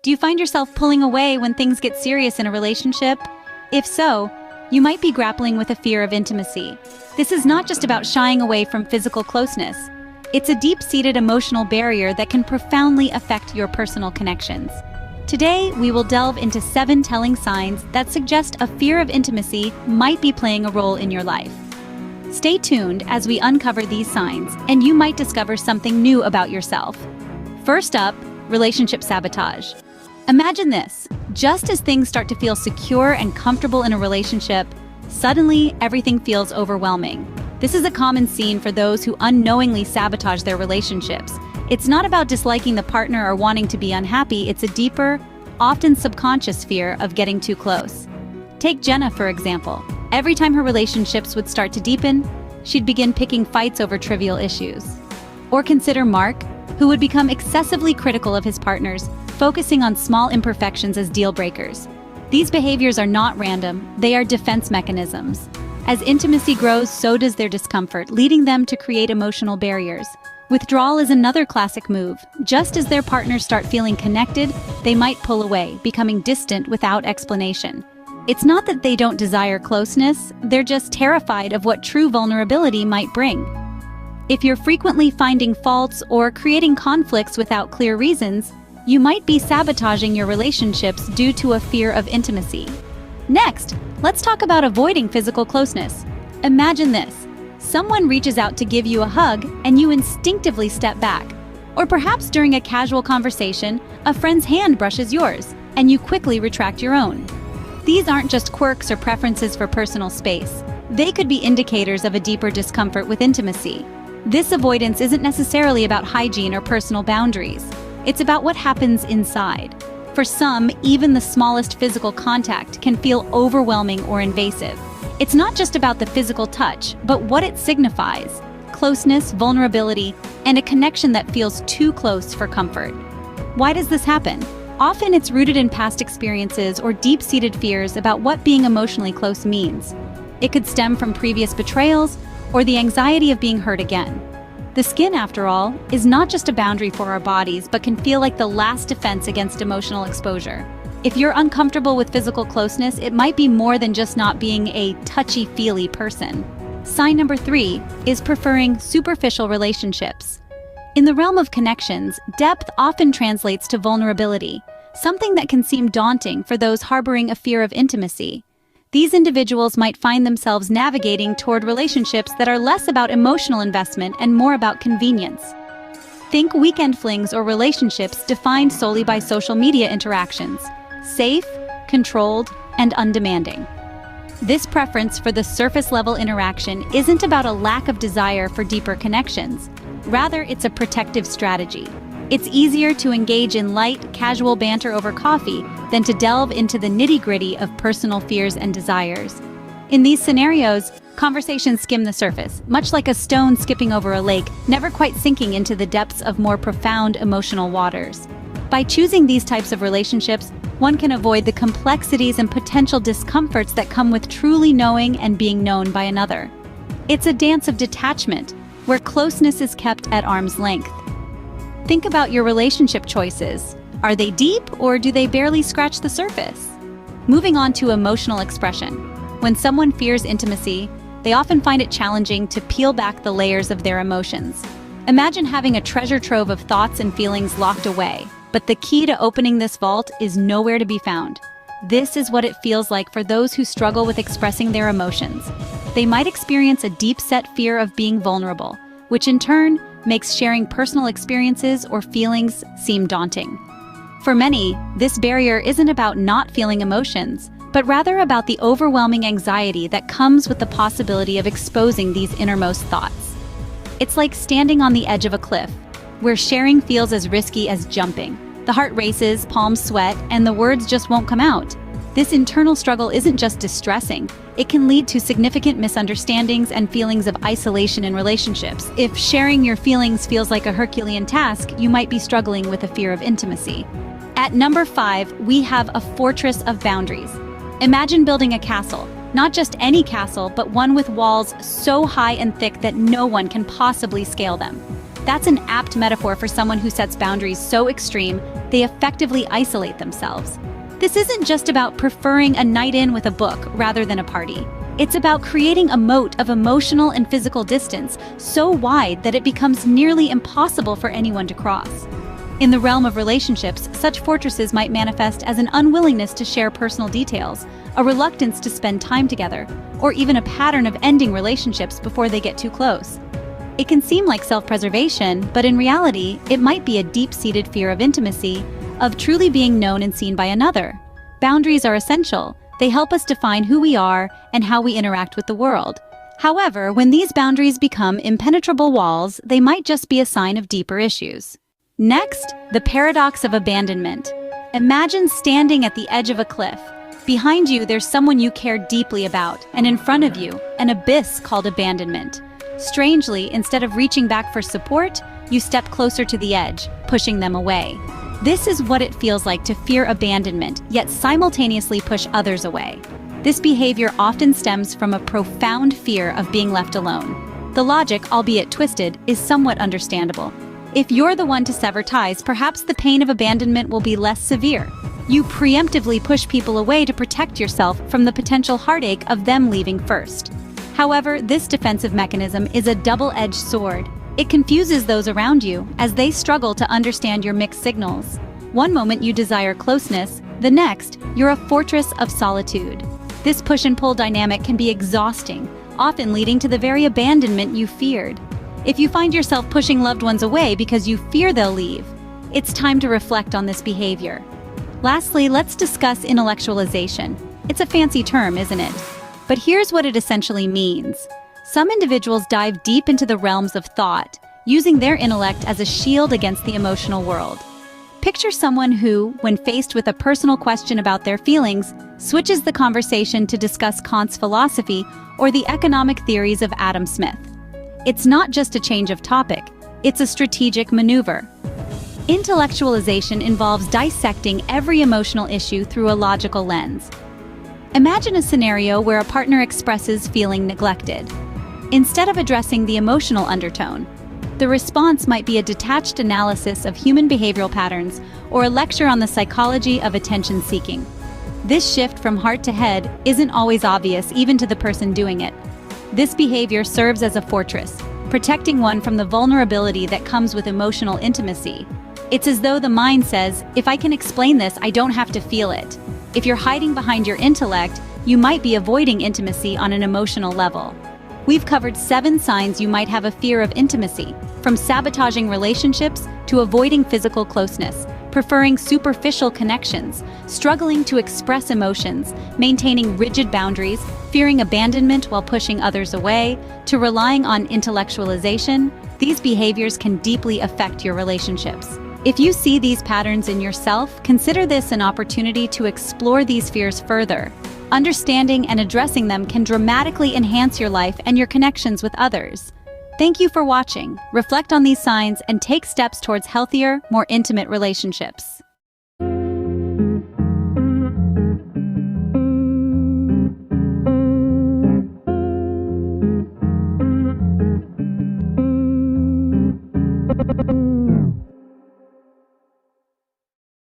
Do you find yourself pulling away when things get serious in a relationship? If so, you might be grappling with a fear of intimacy. This is not just about shying away from physical closeness. It's a deep-seated emotional barrier that can profoundly affect your personal connections. Today, we will delve into 7 telling signs that suggest a fear of intimacy might be playing a role in your life. Stay tuned as we uncover these signs, and you might discover something new about yourself. First up, relationship sabotage. Imagine this. Just as things start to feel secure and comfortable in a relationship, suddenly everything feels overwhelming. This is a common scene for those who unknowingly sabotage their relationships. It's not about disliking the partner or wanting to be unhappy, it's a deeper, often subconscious fear of getting too close. Take Jenna, for example. Every time her relationships would start to deepen, she'd begin picking fights over trivial issues. Or consider Mark, who would become excessively critical of his partners, focusing on small imperfections as deal breakers. These behaviors are not random, they are defense mechanisms. As intimacy grows, so does their discomfort, leading them to create emotional barriers. Withdrawal is another classic move. Just as their partners start feeling connected, they might pull away, becoming distant without explanation. It's not that they don't desire closeness, they're just terrified of what true vulnerability might bring. If you're frequently finding faults or creating conflicts without clear reasons, you might be sabotaging your relationships due to a fear of intimacy. Next, let's talk about avoiding physical closeness. Imagine this. Someone reaches out to give you a hug and you instinctively step back. Or perhaps during a casual conversation, a friend's hand brushes yours and you quickly retract your own. These aren't just quirks or preferences for personal space. They could be indicators of a deeper discomfort with intimacy. This avoidance isn't necessarily about hygiene or personal boundaries. It's about what happens inside. For some, even the smallest physical contact can feel overwhelming or invasive. It's not just about the physical touch, but what it signifies: closeness, vulnerability, and a connection that feels too close for comfort. Why does this happen? Often it's rooted in past experiences or deep-seated fears about what being emotionally close means. It could stem from previous betrayals or the anxiety of being hurt again. The skin, after all, is not just a boundary for our bodies, but can feel like the last defense against emotional exposure. If you're uncomfortable with physical closeness, it might be more than just not being a touchy-feely person. Sign number 3 is preferring superficial relationships. In the realm of connections, depth often translates to vulnerability, something that can seem daunting for those harboring a fear of intimacy. These individuals might find themselves navigating toward relationships that are less about emotional investment and more about convenience. Think weekend flings or relationships defined solely by social media interactions, safe, controlled, and undemanding. This preference for the surface-level interaction isn't about a lack of desire for deeper connections. Rather, it's a protective strategy. It's easier to engage in light, casual banter over coffee than to delve into the nitty-gritty of personal fears and desires. In these scenarios, conversations skim the surface, much like a stone skipping over a lake, never quite sinking into the depths of more profound emotional waters. By choosing these types of relationships, one can avoid the complexities and potential discomforts that come with truly knowing and being known by another. It's a dance of detachment, where closeness is kept at arm's length. Think about your relationship choices. Are they deep, or do they barely scratch the surface? Moving on to emotional expression. When someone fears intimacy, they often find it challenging to peel back the layers of their emotions. Imagine having a treasure trove of thoughts and feelings locked away, but the key to opening this vault is nowhere to be found. This is what it feels like for those who struggle with expressing their emotions. They might experience a deep-set fear of being vulnerable, which in turn makes sharing personal experiences or feelings seem daunting. For many, this barrier isn't about not feeling emotions, but rather about the overwhelming anxiety that comes with the possibility of exposing these innermost thoughts. It's like standing on the edge of a cliff, where sharing feels as risky as jumping. The heart races, palms sweat, and the words just won't come out. This internal struggle isn't just distressing, it can lead to significant misunderstandings and feelings of isolation in relationships. If sharing your feelings feels like a Herculean task, you might be struggling with a fear of intimacy. At number 5, we have a fortress of boundaries. Imagine building a castle, not just any castle, but one with walls so high and thick that no one can possibly scale them. That's an apt metaphor for someone who sets boundaries so extreme they effectively isolate themselves. This isn't just about preferring a night in with a book rather than a party. It's about creating a moat of emotional and physical distance so wide that it becomes nearly impossible for anyone to cross. In the realm of relationships, such fortresses might manifest as an unwillingness to share personal details, a reluctance to spend time together, or even a pattern of ending relationships before they get too close. It can seem like self-preservation, but in reality, it might be a deep-seated fear of intimacy, of truly being known and seen by another. Boundaries are essential. They help us define who we are and how we interact with the world. However, when these boundaries become impenetrable walls, they might just be a sign of deeper issues. Next, the paradox of abandonment. Imagine standing at the edge of a cliff. Behind you, there's someone you care deeply about, and in front of you, an abyss called abandonment. Strangely, instead of reaching back for support, you step closer to the edge, pushing them away. This is what it feels like to fear abandonment, yet simultaneously push others away. This behavior often stems from a profound fear of being left alone. The logic, albeit twisted, is somewhat understandable. If you're the one to sever ties, perhaps the pain of abandonment will be less severe. You preemptively push people away to protect yourself from the potential heartache of them leaving first. However, this defensive mechanism is a double-edged sword. It confuses those around you as they struggle to understand your mixed signals. One moment you desire closeness, the next, you're a fortress of solitude. This push and pull dynamic can be exhausting, often leading to the very abandonment you feared. If you find yourself pushing loved ones away because you fear they'll leave, it's time to reflect on this behavior. Lastly, let's discuss intellectualization. It's a fancy term, isn't it? But here's what it essentially means. Some individuals dive deep into the realms of thought, using their intellect as a shield against the emotional world. Picture someone who, when faced with a personal question about their feelings, switches the conversation to discuss Kant's philosophy or the economic theories of Adam Smith. It's not just a change of topic, it's a strategic maneuver. Intellectualization involves dissecting every emotional issue through a logical lens. Imagine a scenario where a partner expresses feeling neglected. Instead of addressing the emotional undertone, the response might be a detached analysis of human behavioral patterns or a lecture on the psychology of attention-seeking. This shift from heart to head isn't always obvious even to the person doing it. This behavior serves as a fortress, protecting one from the vulnerability that comes with emotional intimacy. It's as though the mind says, if I can explain this, I don't have to feel it. If you're hiding behind your intellect, you might be avoiding intimacy on an emotional level. We've covered 7 signs you might have a fear of intimacy, from sabotaging relationships to avoiding physical closeness, preferring superficial connections, struggling to express emotions, maintaining rigid boundaries, fearing abandonment while pushing others away, to relying on intellectualization. These behaviors can deeply affect your relationships. If you see these patterns in yourself, consider this an opportunity to explore these fears further. Understanding and addressing them can dramatically enhance your life and your connections with others. Thank you for watching. Reflect on these signs and take steps towards healthier, more intimate relationships.